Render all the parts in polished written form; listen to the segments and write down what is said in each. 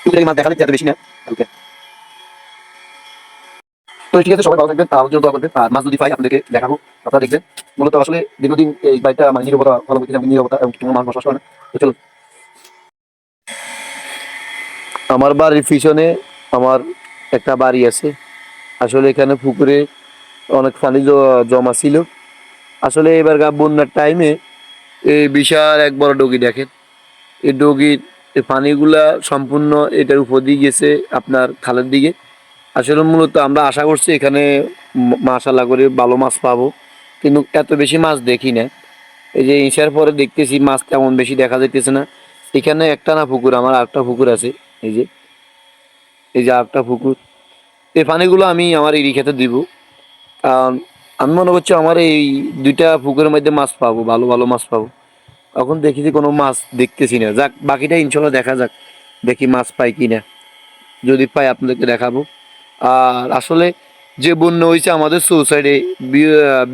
টুকিটাকি মাছ দেখা যাচ্ছে, এত বেশি না। ওকে, তো ঠিক আছে, সবাই ভালো থাকবেন, আমার জন্য দোয়া করবেন। আর মাছ যদি পাই আপনাদেরকে দেখাবো, আপনারা দেখবেন। মূলত আসলে দীর্ঘদিন এই বাড়িটা মানে নিরবতা ফলো করতে, নিরবতা এবং কোনো মানুষ বসবাস করে না। তো চলুন। আমার বাড়ির পিছনে আমার একটা বাড়ি আছে। আসলে এখানে পুকুরে অনেক পানি জমা ছিল। আসলে এবার বন্যার টাইমে এই বিশাল এক বড় ডগি দেখেন। এই ডগির এই পানিগুলা সম্পূর্ণ এটার উপর দিয়ে গেছে আপনার খালের দিকে। আসলে মূলত আমরা আশা করছি এখানে মাশাআল্লাহ করে ভালো মাছ পাবো, কিন্তু এত বেশি মাছ দেখি না। এই যে ইসার পরে দেখতেছি মাছ তেমন বেশি দেখা যাইতেছে না। এখানে একটা না পুকুর, আমার আরেকটা পুকুর আছে। এই যে, এই যে আরেকটা পুকুর। এই পানিগুলো আমি আমার এই খেতে দিব। কারণ আমি মনে করছি আমার এই দুইটা পুকুরের মধ্যে মাছ পাবো, ভালো ভালো মাছ পাবো। এখন দেখি যে কোনো মাছ দেখতেছি না। যাক, বাকিটা ইনশাল্লাহ দেখা যাক, দেখি মাছ পাই কি না। যদি পাই আপনাদেরকে দেখাবো। আর আসলে যে বন্যা হয়েছে আমাদের সুসাইডে,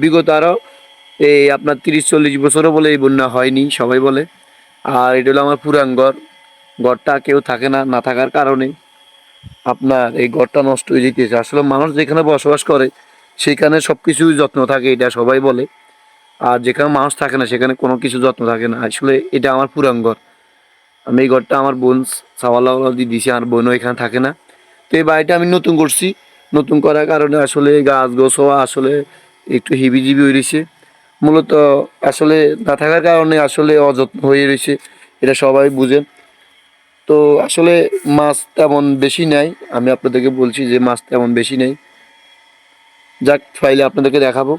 বিগত আরও এই আপনার 30-40 বছরও বলে এই বন্যা হয়নি, সবাই বলে। আর এটা হলো আমার পুরান ঘর। ঘরটা কেউ থাকে না, না থাকার কারণে আপনার এই ঘরটা নষ্ট হয়ে যেতেছে। আসলে মানুষ যেখানে বসবাস করে সেখানে সব কিছুই যত্ন থাকে, এটা সবাই বলে। আর যেখানে মানুষ থাকে না সেখানে কোনো কিছু যত্ন থাকে না। আসলে এটা আমার পুরান ঘর। আমি এই ঘরটা আমার বোন সাওয়াল্লাহ দিয়ে দিছি, আর বোনও এখানে থাকে না। তো এই বাড়িটা আমি নতুন করছি। নতুন করার কারণে আসলে গাছ গোছও আসলে একটু হিবিজিবি হয়ে রয়েছে। মূলত আসলে না থাকার কারণে আসলে অযত্ন হয়ে রয়েছে, এটা সবাই বুঝেন। তো আসলে মাছ তেমন বেশি নাই, আমি আপনাদেরকে বলছি যে মাছ তেমন বেশি নেই। যাক, ফাইলে আপনাদেরকে দেখাবো।